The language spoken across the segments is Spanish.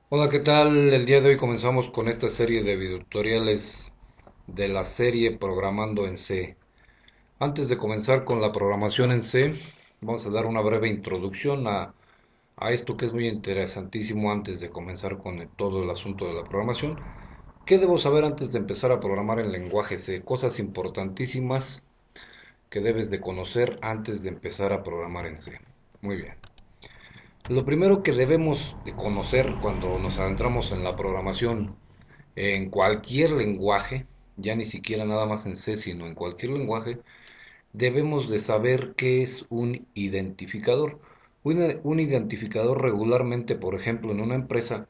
Hola, ¿qué tal? El día de hoy comenzamos con esta serie de videotutoriales de la serie Programando en C. Antes de comenzar con la programación en C, vamos a dar una breve introducción a esto que es muy interesantísimo antes de comenzar con todo el asunto de la programación. ¿Qué debo saber antes de empezar a programar en lenguaje C? Cosas importantísimas que debes de conocer antes de empezar a programar en C. Muy bien. Lo primero que debemos de conocer cuando nos adentramos en la programación en cualquier lenguaje, ya ni siquiera nada más en C, sino en cualquier lenguaje, debemos de saber qué es un identificador. Un identificador regularmente, por ejemplo, en una empresa,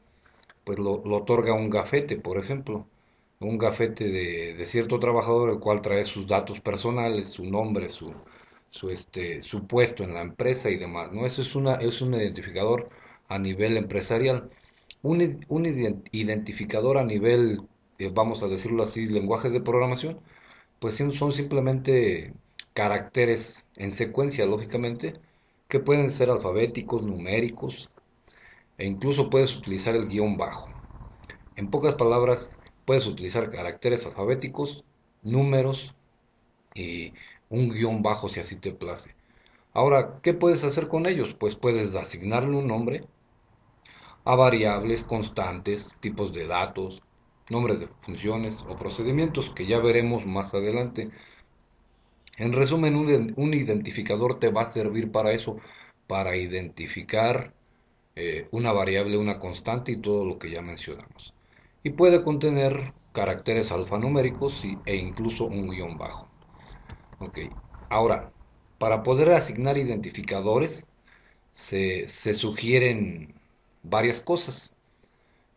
pues lo otorga un gafete, por ejemplo, un gafete de cierto trabajador, el cual trae sus datos personales, su nombre, su puesto en la empresa y demás, ¿no? Eso es un identificador a nivel empresarial. Un identificador a nivel, vamos a decirlo así, lenguajes de programación, pues son simplemente caracteres en secuencia, lógicamente, que pueden ser alfabéticos, numéricos, e incluso puedes utilizar el guión bajo. En pocas palabras, puedes utilizar caracteres alfabéticos, números y un guión bajo si así te place. Ahora, ¿qué puedes hacer con ellos? Pues puedes asignarle un nombre a variables, constantes, tipos de datos, nombres de funciones o procedimientos que ya veremos más adelante. En resumen, un identificador te va a servir para eso, para identificar una variable, una constante y todo lo que ya mencionamos. Y puede contener caracteres alfanuméricos e incluso un guión bajo. Ok, ahora, para poder asignar identificadores se sugieren varias cosas.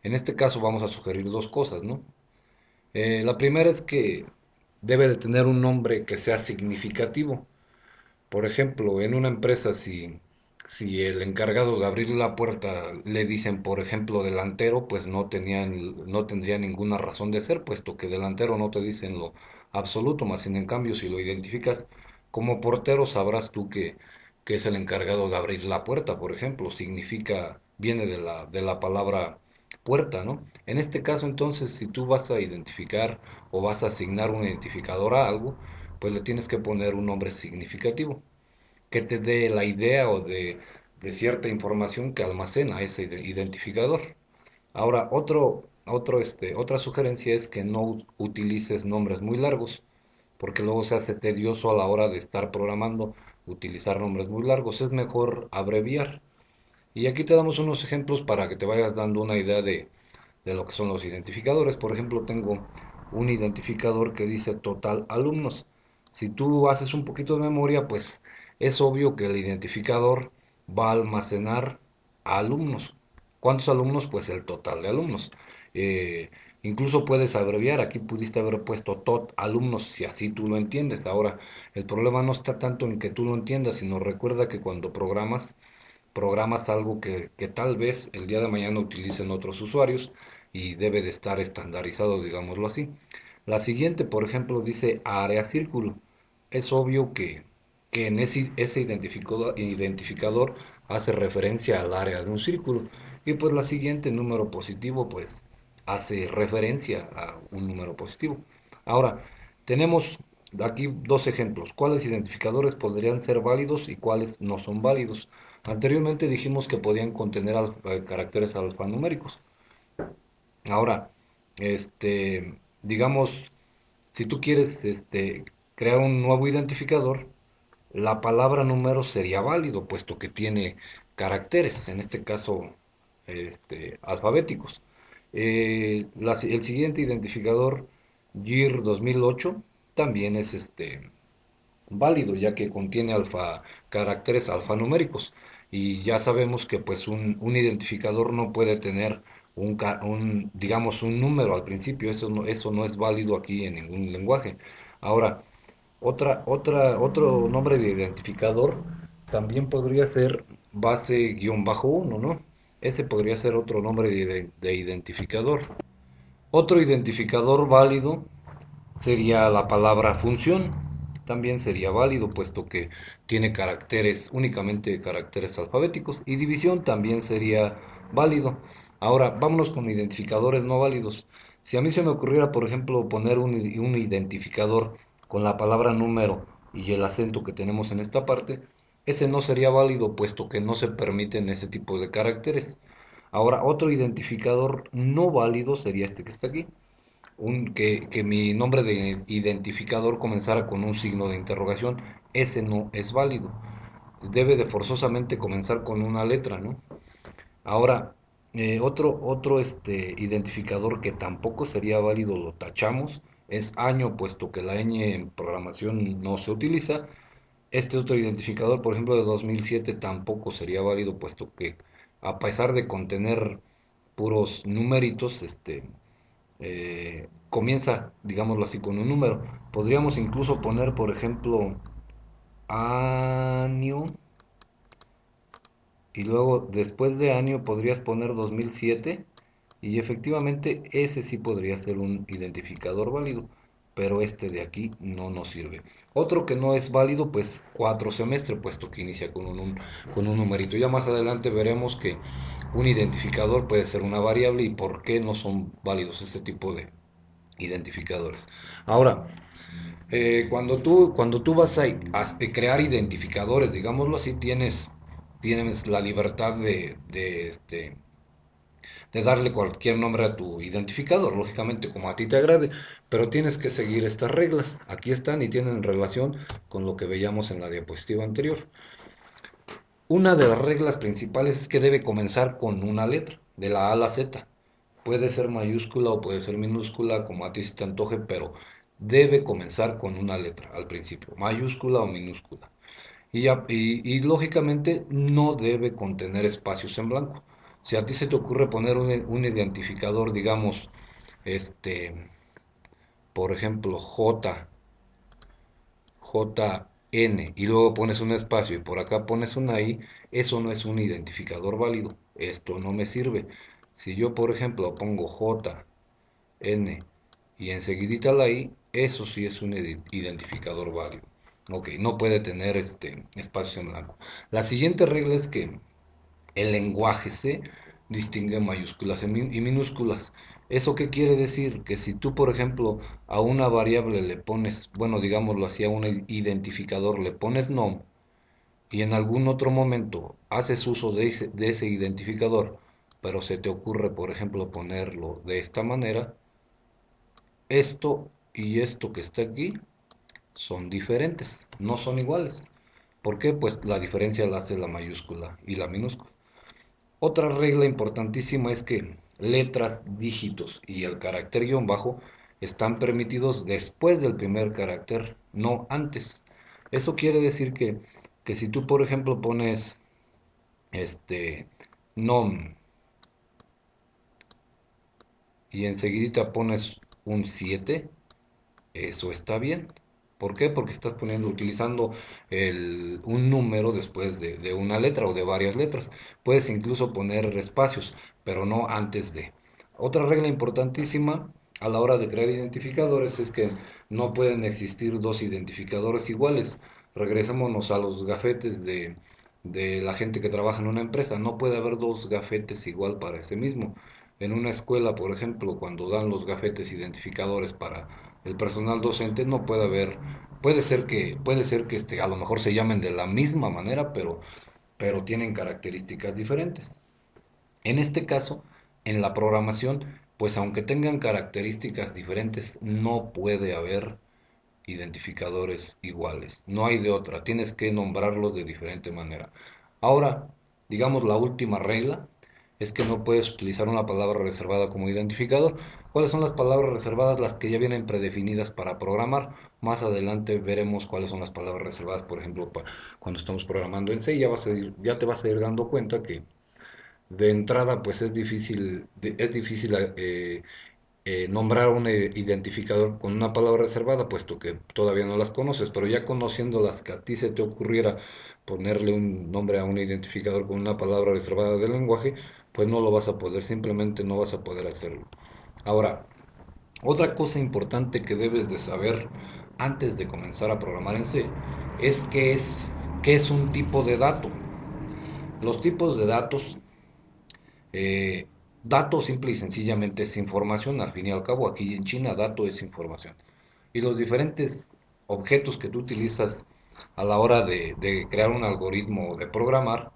En este caso vamos a sugerir dos cosas, ¿no? La primera es que debe de tener un nombre que sea significativo. Por ejemplo, en una empresa, si el encargado de abrir la puerta le dicen, por ejemplo, delantero, pues no tendría ninguna razón de ser, puesto que delantero no te dicen lo absoluto, más sin en cambio, si lo identificas como portero, sabrás tú que es el encargado de abrir la puerta, por ejemplo, viene de la palabra puerta, ¿no? En este caso, entonces, si tú vas a identificar o vas a asignar un identificador a algo, pues le tienes que poner un nombre significativo que te dé la idea de cierta información que almacena ese identificador. Ahora, otra sugerencia es que no utilices nombres muy largos, porque luego se hace tedioso a la hora de estar programando utilizar nombres muy largos. Es mejor abreviar. Y aquí te damos unos ejemplos para que te vayas dando una idea de lo que son los identificadores. Por ejemplo, tengo un identificador que dice total alumnos. Si tú haces un poquito de memoria, pues es obvio que el identificador va a almacenar alumnos. ¿Cuántos alumnos? Pues el total de alumnos. Eh, Incluso puedes abreviar, aquí pudiste haber puesto tot alumnos si así tú lo entiendes. Ahora, el problema no está tanto en que tú lo entiendas, sino recuerda que cuando programas algo que tal vez el día de mañana utilicen otros usuarios y debe de estar estandarizado, digámoslo así. La siguiente, por ejemplo, dice área círculo. Es obvio que en ese identificador hace referencia al área de un círculo. Y pues la siguiente, número positivo, pues hace referencia a un número positivo. Ahora, tenemos aquí dos ejemplos. ¿Cuáles identificadores podrían ser válidos y cuáles no son válidos? Anteriormente dijimos que podían contener caracteres alfanuméricos. Ahora, digamos, si tú quieres crear un nuevo identificador, la palabra número sería válido, puesto que tiene caracteres, en este caso, alfabéticos. El siguiente identificador, YIR 2008, también es válido, ya que contiene caracteres alfanuméricos. Y ya sabemos que pues un identificador no puede tener digamos, un número al principio. Eso no es válido aquí en ningún lenguaje. Ahora, otro nombre de identificador también podría ser base-1, ¿no? Ese podría ser otro nombre de identificador. Otro identificador válido sería la palabra función. También sería válido, puesto que tiene únicamente caracteres alfabéticos. Y división también sería válido. Ahora, vámonos con identificadores no válidos. Si a mí se me ocurriera, por ejemplo, poner un identificador con la palabra número y el acento que tenemos en esta parte, ese no sería válido puesto que no se permiten ese tipo de caracteres. Ahora, otro identificador no válido sería este que está aquí. Que mi nombre de identificador comenzara con un signo de interrogación. Ese no es válido. Debe de forzosamente comenzar con una letra, ¿no? Ahora, otro identificador que tampoco sería válido, lo tachamos, es año, puesto que la ñ en programación no se utiliza. Este otro identificador, por ejemplo, de 2007 tampoco sería válido, puesto que a pesar de contener puros numeritos, comienza, digámoslo así, con un número. Podríamos incluso poner, por ejemplo, año, y luego después de año podrías poner 2007, y efectivamente ese sí podría ser un identificador válido, pero este de aquí no nos sirve. Otro que no es válido, pues cuatro puesto que inicia con un numerito. Ya más adelante veremos que un identificador puede ser una variable y por qué no son válidos este tipo de identificadores. Ahora, cuando tú vas a crear identificadores, digámoslo así, tienes la libertad de darle cualquier nombre a tu identificador, lógicamente como a ti te agrade, pero tienes que seguir estas reglas. Aquí están y tienen relación con lo que veíamos en la diapositiva anterior. Una de las reglas principales es que debe comenzar con una letra, de la A a la Z. Puede ser mayúscula o puede ser minúscula, como a ti se te antoje, pero debe comenzar con una letra al principio, mayúscula o minúscula. Y lógicamente no debe contener espacios en blanco. Si a ti se te ocurre poner un identificador, digamos, este, por ejemplo, JN, y luego pones un espacio y por acá pones una I, eso no es un identificador válido. Esto no me sirve. Si yo, por ejemplo, pongo JN y enseguidita la I, eso sí es un identificador válido. Ok, no puede tener espacio en blanco. La siguiente regla es que el lenguaje C distingue mayúsculas y minúsculas. ¿Eso qué quiere decir? Que si tú, por ejemplo, a una variable le pones, bueno, digámoslo así, a un identificador le pones nom y en algún otro momento haces uso de ese identificador, pero se te ocurre, por ejemplo, ponerlo de esta manera, esto y esto que está aquí son diferentes, no son iguales. ¿Por qué? Pues la diferencia la hace la mayúscula y la minúscula. Otra regla importantísima es que letras, dígitos y el carácter guión bajo están permitidos después del primer carácter, no antes. Eso quiere decir que si tú, por ejemplo, pones este nom y enseguidita pones un 7, eso está bien. ¿Por qué? Porque estás utilizando un número después de una letra o de varias letras. Puedes incluso poner espacios, pero no antes de. Otra regla importantísima a la hora de crear identificadores es que no pueden existir dos identificadores iguales. Regresémonos a los gafetes de la gente que trabaja en una empresa. No puede haber dos gafetes igual para ese mismo. En una escuela, por ejemplo, cuando dan los gafetes identificadores para el personal docente, no puede haber, puede ser que a lo mejor se llamen de la misma manera, pero tienen características diferentes. En este caso, en la programación, pues aunque tengan características diferentes, no puede haber identificadores iguales. No hay de otra, tienes que nombrarlos de diferente manera. Ahora, digamos la última regla es que no puedes utilizar una palabra reservada como identificador. ¿Cuáles son las palabras reservadas? Las que ya vienen predefinidas para programar. Más adelante veremos cuáles son las palabras reservadas, por ejemplo, cuando estamos programando en C. Ya te vas a ir dando cuenta que de entrada pues es difícil nombrar un identificador con una palabra reservada, puesto que todavía no las conoces, pero ya conociendo las que a ti se te ocurriera ponerle un nombre a un identificador con una palabra reservada del lenguaje, pues no lo vas a poder, simplemente no vas a poder hacerlo. Ahora, otra cosa importante que debes de saber antes de comenzar a programar en C es qué es un tipo de dato. Los tipos de datos Dato simple y sencillamente es información, al fin y al cabo, aquí en China dato es información. Y los diferentes objetos que tú utilizas a la hora de crear un algoritmo o de programar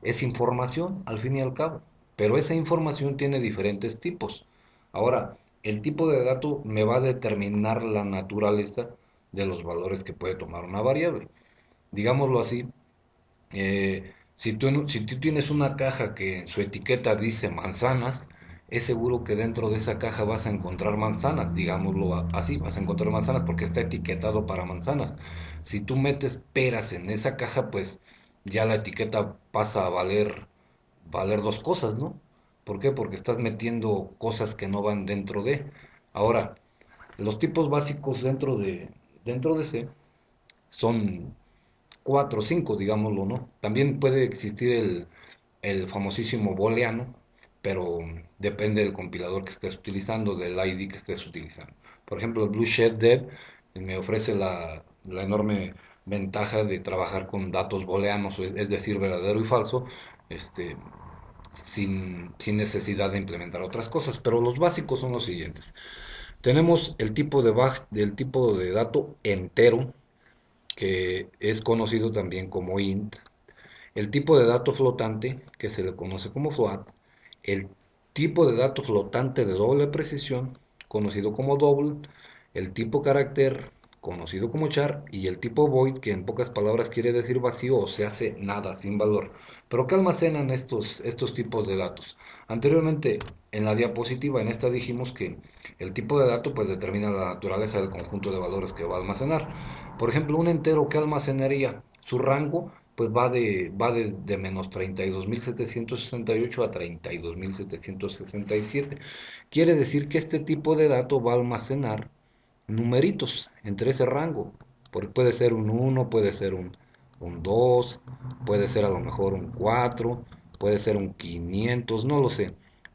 es información, al fin y al cabo. Pero esa información tiene diferentes tipos. Ahora, el tipo de dato me va a determinar la naturaleza de los valores que puede tomar una variable. Digámoslo así, si tú tienes una caja que en su etiqueta dice manzanas, es seguro que dentro de esa caja vas a encontrar manzanas, digámoslo así, vas a encontrar manzanas porque está etiquetado para manzanas. Si tú metes peras en esa caja, pues ya la etiqueta pasa a valer dos cosas, ¿no? ¿Por qué? Porque estás metiendo cosas que no van dentro de. Ahora, los tipos básicos dentro de C son cuatro o cinco, digámoslo, ¿no? También puede existir el famosísimo booleano, pero depende del compilador que estés utilizando, del ID que estés utilizando. Por ejemplo, el Blue Shed Dev me ofrece la enorme ventaja de trabajar con datos booleanos, es decir, verdadero y falso, este, sin necesidad de implementar otras cosas. Pero los básicos son los siguientes. Tenemos del tipo de dato entero, que es conocido también como int, el tipo de dato flotante, que se le conoce como float, el tipo de dato flotante de doble precisión, conocido como double, el tipo carácter, conocido como char, y el tipo void, que en pocas palabras quiere decir vacío o se hace nada, sin valor. Pero ¿qué almacenan estos tipos de datos? Anteriormente, en la diapositiva, en esta dijimos que el tipo de dato pues determina la naturaleza del conjunto de valores que va a almacenar. Por ejemplo, un entero que almacenaría su rango pues va de menos 32.768 a 32.767. Quiere decir que este tipo de dato va a almacenar numeritos entre ese rango. Puede ser un uno, puede ser un 2, puede ser a lo mejor un 4, puede ser un 500, no lo sé.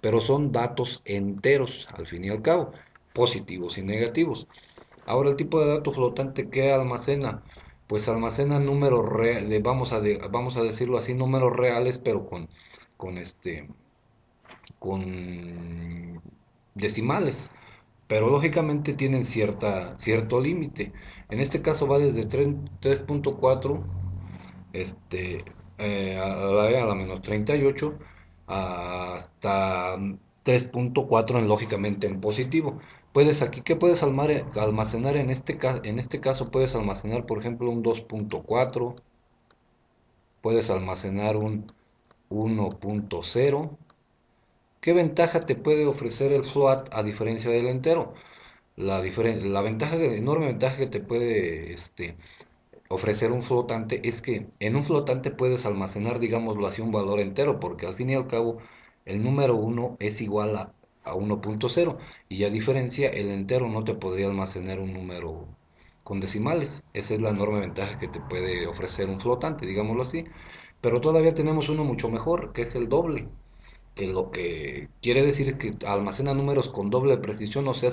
Pero son datos enteros, al fin y al cabo, positivos y negativos. Ahora, el tipo de dato flotante que almacena, pues almacena números reales, vamos a decirlo así, números reales, pero con con decimales. Pero lógicamente tienen cierto límite. En este caso va desde 3.4 a la menos 38 hasta 3.4 lógicamente en positivo. ¿Qué puedes almacenar en este caso? Puedes almacenar, por ejemplo, un 2.4, puedes almacenar un 1.0. ¿Qué ventaja te puede ofrecer el float a diferencia del entero? Enorme ventaja que te puede ofrecer un flotante es que en un flotante puedes almacenar, digámoslo así, un valor entero, porque al fin y al cabo el número uno es igual a 1.0 y a diferencia el entero no te podría almacenar un número con decimales. Esa es la enorme ventaja que te puede ofrecer un flotante, digámoslo así. Pero todavía tenemos uno mucho mejor, que es el doble, que lo que quiere decir es que almacena números con doble precisión, o sea,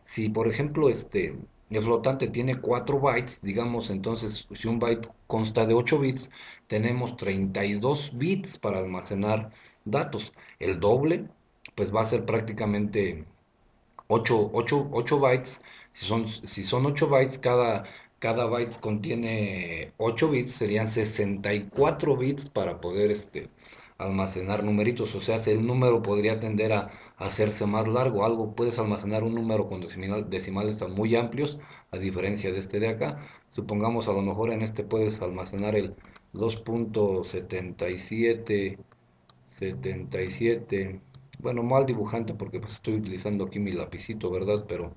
si por ejemplo el flotante tiene 4 bytes, digamos, entonces si un byte consta de 8 bits, tenemos 32 bits para almacenar datos. El doble, pues va a ser prácticamente 8 bytes. Si son 8 bytes, cada byte contiene 8 bits, serían 64 bits para poder almacenar numeritos. O sea, si el número podría tender a hacerse más largo. Puedes almacenar un número con decimales muy amplios, a diferencia de este de acá. Supongamos a lo mejor en este puedes almacenar el 2.7777. Bueno, mal dibujante porque pues estoy utilizando aquí mi lapicito, ¿verdad? Pero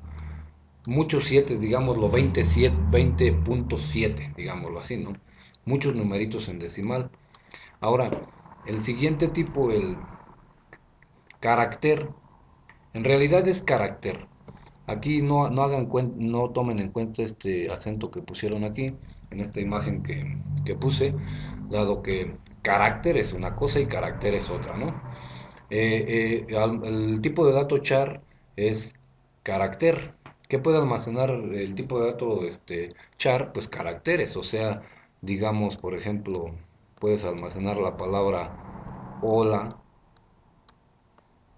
muchos 7, digámoslo, 27, 20.7, digámoslo así, ¿no? Muchos numeritos en decimal. Ahora, el siguiente tipo, el carácter, en realidad es carácter. Aquí no tomen en cuenta este acento que pusieron aquí, en esta imagen que puse, dado que carácter es una cosa y carácter es otra, ¿no? El tipo de dato char es carácter. ¿Qué puede almacenar el tipo de dato char? Pues caracteres, o sea, digamos, por ejemplo, puedes almacenar la palabra hola,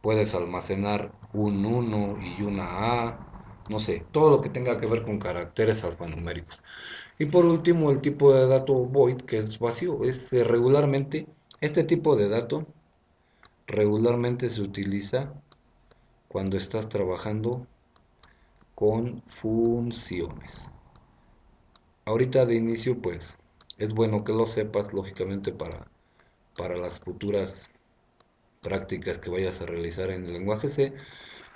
puedes almacenar un uno y una A, no sé, todo lo que tenga que ver con caracteres alfanuméricos. Y por último, el tipo de dato void, que es vacío, es regularmente, este tipo de dato regularmente se utiliza cuando estás trabajando con funciones. Ahorita de inicio, pues, es bueno que lo sepas, lógicamente, para las futuras prácticas que vayas a realizar en el lenguaje C,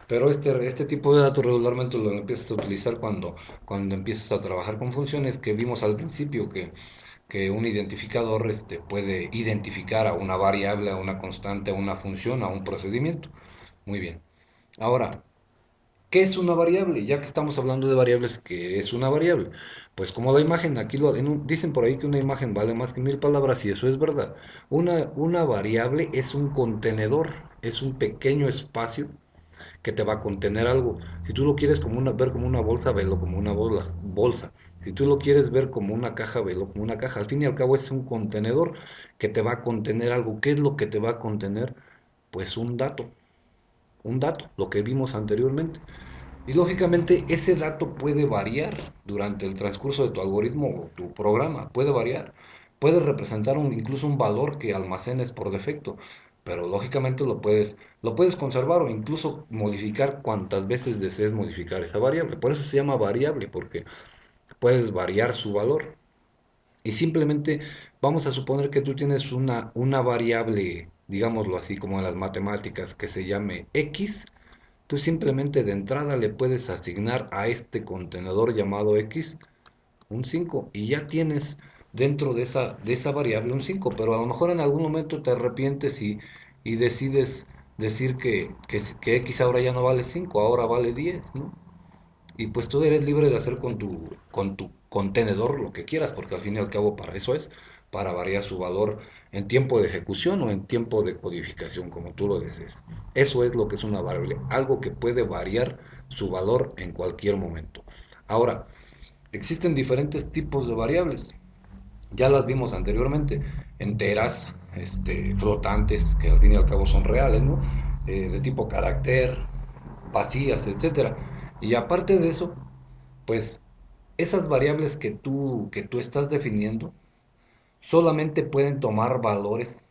pero este tipo de datos regularmente lo empiezas a utilizar cuando empiezas a trabajar con funciones que vimos al principio, que un identificador puede identificar a una variable, a una constante, a una función, a un procedimiento. Muy bien. Ahora, ¿qué es una variable? Ya que estamos hablando de variables, ¿qué es una variable? Pues como la imagen, aquí dicen por ahí que una imagen vale más que 1000 palabras y eso es verdad. Una variable es un contenedor, es un pequeño espacio que te va a contener algo. Si tú lo quieres ver como una bolsa, velo como una bolsa. Si tú lo quieres ver como una caja, velo como una caja. Al fin y al cabo es un contenedor que te va a contener algo. ¿Qué es lo que te va a contener? Pues un dato, lo que vimos anteriormente. Y lógicamente ese dato puede variar durante el transcurso de tu algoritmo o tu programa, puede variar. Puede representar incluso un valor que almacenes por defecto, pero lógicamente lo puedes conservar o incluso modificar cuantas veces desees modificar esa variable. Por eso se llama variable, porque puedes variar su valor. Y simplemente vamos a suponer que tú tienes una variable, digámoslo así, como en las matemáticas, que se llame x. Tú simplemente de entrada le puedes asignar a este contenedor llamado X un 5 y ya tienes dentro de esa variable un 5, pero a lo mejor en algún momento te arrepientes y decides decir que X ahora ya no vale 5, ahora vale 10, ¿no? Y pues tú eres libre de hacer con tu contenedor lo que quieras, porque al fin y al cabo para eso es, para variar su valor en tiempo de ejecución o en tiempo de codificación, como tú lo desees. Eso es lo que es una variable, algo que puede variar su valor en cualquier momento. Ahora, existen diferentes tipos de variables. Ya las vimos anteriormente, enteras, flotantes, que al fin y al cabo son reales, ¿no? De tipo carácter, vacías, etcétera. Y aparte de eso, pues esas variables que tú estás definiendo solamente pueden tomar valores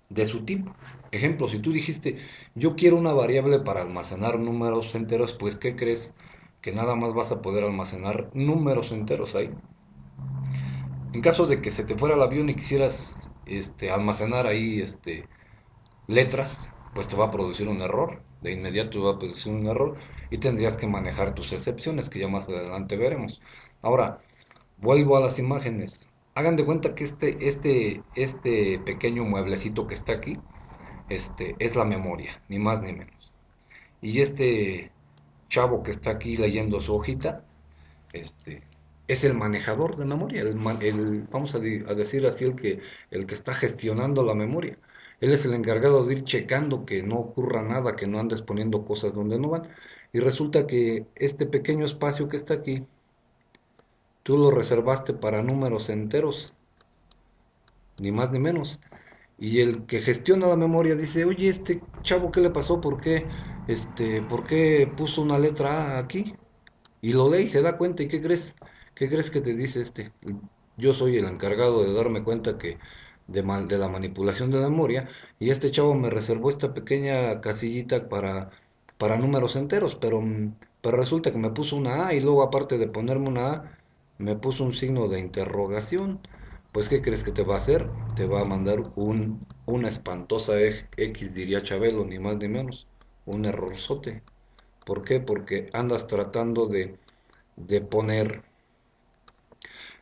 de su tipo. Ejemplo, si tú dijiste, yo quiero una variable para almacenar números enteros, pues ¿qué crees? Que nada más vas a poder almacenar números enteros ahí. En caso de que se te fuera el avión y quisieras almacenar ahí letras, pues te va a producir un error. De inmediato va a producir un error y tendrías que manejar tus excepciones, que ya más adelante veremos. Ahora, vuelvo a las imágenes. Hagan de cuenta que este pequeño mueblecito que está aquí, es la memoria, ni más ni menos. Y este chavo que está aquí leyendo su hojita, este, es el manejador de memoria, vamos a decir así, el que está gestionando la memoria. Él es el encargado de ir checando que no ocurra nada, que no andes poniendo cosas donde no van. Y resulta que este pequeño espacio que está aquí, tú lo reservaste para números enteros, ni más ni menos. Y el que gestiona la memoria dice, oye, este chavo, ¿qué le pasó? ¿Por qué puso una letra A aquí? Y lo lee y se da cuenta. ¿Y qué crees? ¿Qué crees que te dice este? Yo soy el encargado de darme cuenta de la manipulación de la memoria y este chavo me reservó esta pequeña casillita para números enteros, pero resulta que me puso una A y luego aparte de ponerme una A, me puso un signo de interrogación. Pues ¿qué crees que te va a hacer? Te va a mandar una espantosa X, diría Chabelo, ni más ni menos. Un errorzote. ¿Por qué? Porque andas tratando de poner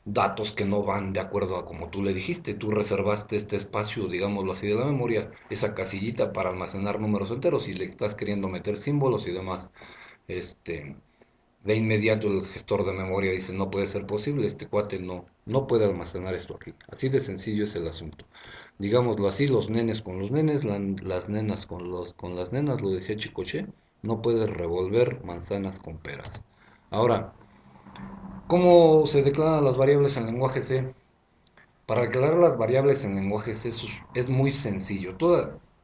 datos que no van de acuerdo a como tú le dijiste. Tú reservaste este espacio, digámoslo así, de la memoria, esa casillita para almacenar números enteros y le estás queriendo meter símbolos y demás. Este, de inmediato el gestor de memoria dice, no puede ser posible, este cuate no puede almacenar esto aquí. Así de sencillo es el asunto. Digámoslo así, los nenes con los nenes, las nenas con las nenas, lo decía Chicoche, no puedes revolver manzanas con peras. Ahora, ¿cómo se declaran las variables en lenguaje C? Para declarar las variables en lenguaje C es muy sencillo.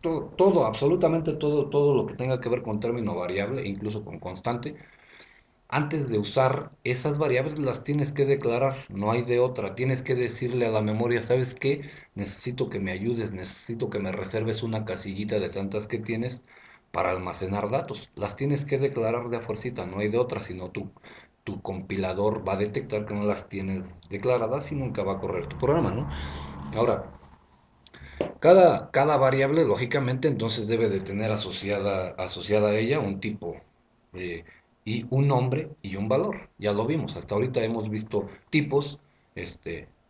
todo, absolutamente todo, todo lo que tenga que ver con término variable, incluso con constante, antes de usar esas variables las tienes que declarar, no hay de otra. Tienes que decirle a la memoria, ¿sabes qué? Necesito que me ayudes, necesito que me reserves una casillita de tantas que tienes para almacenar datos. Las tienes que declarar de a fuercita, no hay de otra, sino tu compilador va a detectar que no las tienes declaradas y nunca va a correr tu programa, ¿no? Ahora, cada variable, lógicamente, entonces debe de tener asociada a ella un tipo eh, y un nombre y un valor. Ya lo vimos, hasta ahorita hemos visto tipos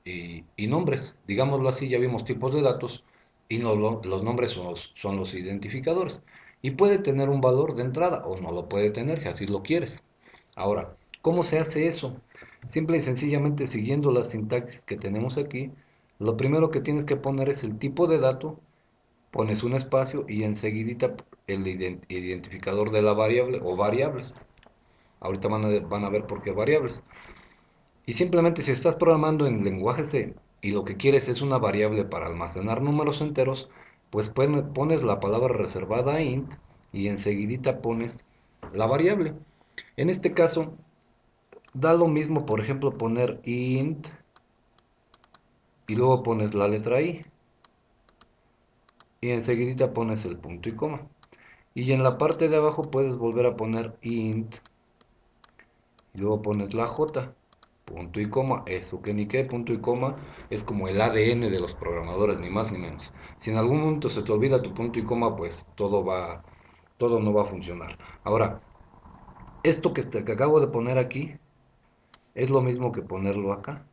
y nombres. Digámoslo así, ya vimos tipos de datos y los nombres son los identificadores. Y puede tener un valor de entrada o no lo puede tener si así lo quieres. Ahora, ¿cómo se hace eso? Simple y sencillamente siguiendo la sintaxis que tenemos aquí, lo primero que tienes que poner es el tipo de dato, pones un espacio y enseguidita el identificador de la variable o variables. Ahorita van a ver por qué variables. Y simplemente si estás programando en lenguaje C y lo que quieres es una variable para almacenar números enteros, pues pones la palabra reservada int y enseguidita pones la variable. En este caso, da lo mismo, por ejemplo, poner int y luego pones la letra i y enseguidita pones el punto y coma. Y en la parte de abajo puedes volver a poner int y luego pones la j, punto y coma. Eso que ni qué, punto y coma es como el ADN de los programadores, ni más ni menos. Si en algún momento se te olvida tu punto y coma, pues todo no va a funcionar. Ahora, esto que acabo de poner aquí es lo mismo que ponerlo acá.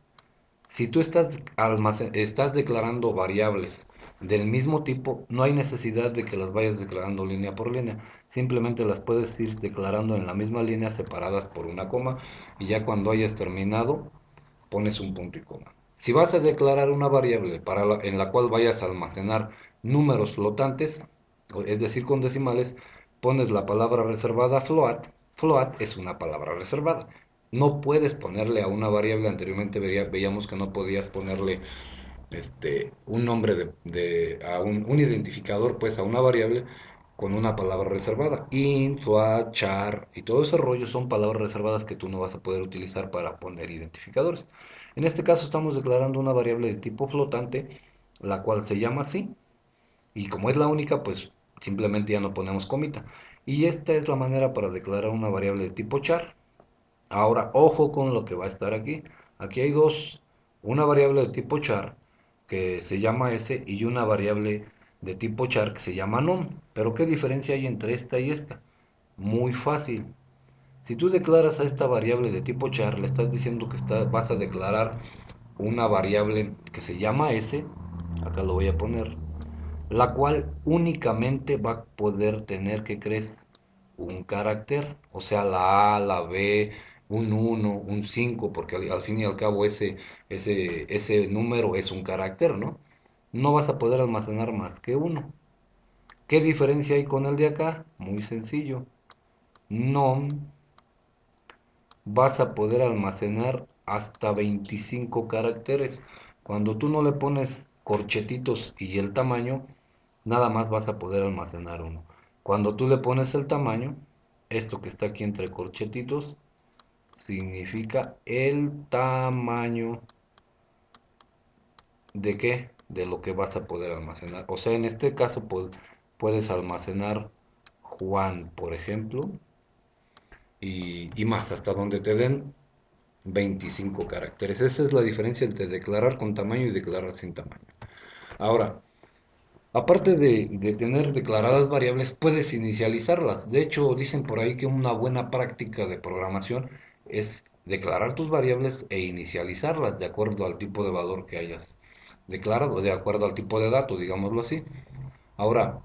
Si tú estás declarando variables del mismo tipo, no hay necesidad de que las vayas declarando línea por línea. Simplemente las puedes ir declarando en la misma línea separadas por una coma y ya cuando hayas terminado pones un punto y coma. Si vas a declarar una variable en la cual vayas a almacenar números flotantes, es decir, con decimales, pones la palabra reservada float. Float es una palabra reservada. No puedes ponerle a una variable, anteriormente veíamos que no podías ponerle un nombre a un identificador, pues a una variable con una palabra reservada. Int, float, char y todo ese rollo son palabras reservadas que tú no vas a poder utilizar para poner identificadores. En este caso estamos declarando una variable de tipo flotante, la cual se llama así, y como es la única, pues simplemente ya no ponemos comita. Y esta es la manera para declarar una variable de tipo char. Ahora, ojo con lo que va a estar aquí. Aquí hay dos, una variable de tipo char que se llama s y una variable de tipo char que se llama num. Pero ¿qué diferencia hay entre esta y esta? Muy fácil. Si tú declaras a esta variable de tipo char, le estás diciendo que vas a declarar una variable que se llama s, acá lo voy a poner, la cual únicamente va a poder tener, ¿qué crees? Un carácter, o sea, la A, la B, un uno, un 5, porque al fin y al cabo ese número es un carácter, ¿no? No vas a poder almacenar más que uno. ¿Qué diferencia hay con el de acá? Muy sencillo. No vas a poder almacenar hasta 25 caracteres. Cuando tú no le pones corchetitos y el tamaño, nada más vas a poder almacenar uno. Cuando tú le pones el tamaño, esto que está aquí entre corchetitos, significa el tamaño de qué, de lo que vas a poder almacenar. O sea, en este caso puedes almacenar Juan, por ejemplo, y más hasta donde te den 25 caracteres. Esa es la diferencia entre declarar con tamaño y declarar sin tamaño. Ahora, aparte de tener declaradas variables, puedes inicializarlas. De hecho, dicen por ahí que una buena práctica de programación es declarar tus variables e inicializarlas de acuerdo al tipo de valor que hayas declarado, de acuerdo al tipo de dato, digámoslo así. Ahora,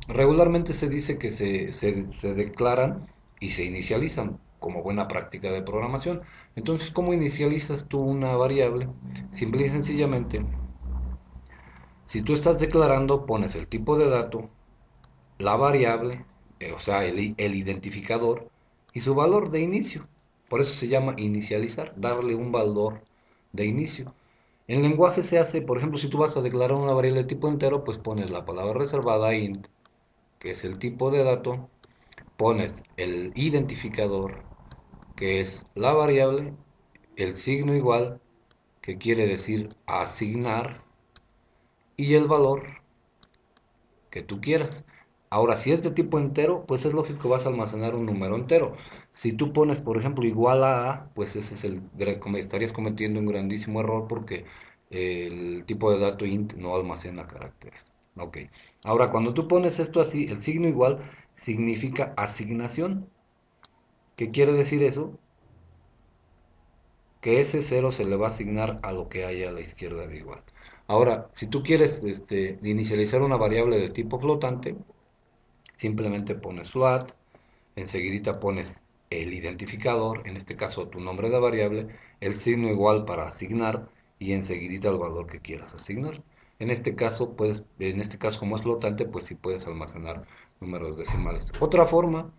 regularmente se dice que se declaran y se inicializan como buena práctica de programación. Entonces, ¿cómo inicializas tú una variable? Simple y sencillamente, si tú estás declarando, pones el tipo de dato, la variable, o sea, el identificador y su valor de inicio. Por eso se llama inicializar, darle un valor de inicio. En lenguaje se hace, por ejemplo, si tú vas a declarar una variable de tipo entero, pues pones la palabra reservada int, que es el tipo de dato, pones el identificador, que es la variable, el signo igual, que quiere decir asignar, y el valor que tú quieras. Ahora, si es de tipo entero, pues es lógico que vas a almacenar un número entero. Si tú pones, por ejemplo, igual a, pues ese es estarías cometiendo un grandísimo error porque el tipo de dato int no almacena caracteres. Ok. Ahora, cuando tú pones esto así, el signo igual significa asignación. ¿Qué quiere decir eso? Que ese cero se le va a asignar a lo que haya a la izquierda de igual. Ahora, si tú quieres inicializar una variable de tipo flotante, simplemente pones float, enseguidita pones el identificador, en este caso tu nombre de variable, el signo igual para asignar y enseguidita el valor que quieras asignar. En este caso como es flotante, pues sí puedes almacenar números decimales. Otra forma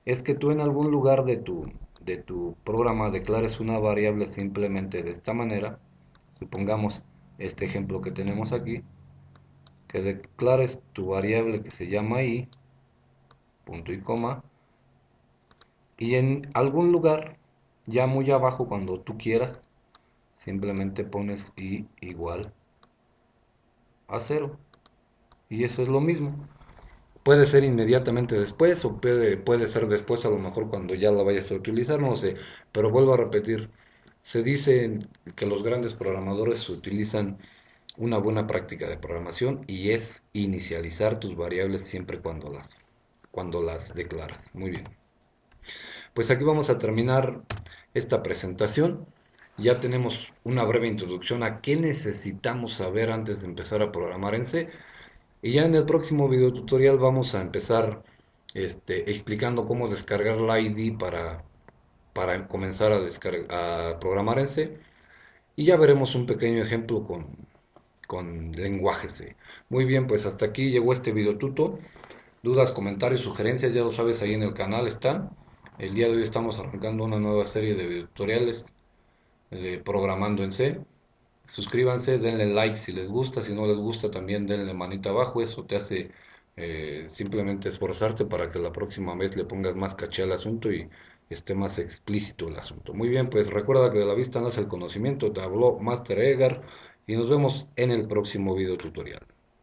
es que tú en algún lugar de tu programa declares una variable simplemente de esta manera. Supongamos este ejemplo que tenemos aquí, que declares tu variable que se llama i, punto y coma, y en algún lugar, ya muy abajo, cuando tú quieras, simplemente pones i igual a cero. Y eso es lo mismo. Puede ser inmediatamente después o puede ser después a lo mejor cuando ya la vayas a utilizar, no sé. Pero vuelvo a repetir, se dice que los grandes programadores utilizan una buena práctica de programación y es inicializar tus variables siempre cuando las declaras. Muy bien. Pues aquí vamos a terminar esta presentación. Ya tenemos una breve introducción a qué necesitamos saber antes de empezar a programar en C. Y ya en el próximo video tutorial vamos a empezar explicando cómo descargar la ID para comenzar a programar en C. Y ya veremos un pequeño ejemplo con lenguaje C. Muy bien, pues hasta aquí llegó este video tuto. Dudas, comentarios, sugerencias, ya lo sabes, ahí en el canal están. El día de hoy estamos arrancando una nueva serie de tutoriales programando en C. Suscríbanse, denle like si les gusta, si no les gusta también denle manita abajo, eso te hace simplemente esforzarte para que la próxima vez le pongas más caché al asunto y esté más explícito el asunto. Muy bien, pues recuerda que de la vista nace el conocimiento, te habló Master Edgar y nos vemos en el próximo video tutorial.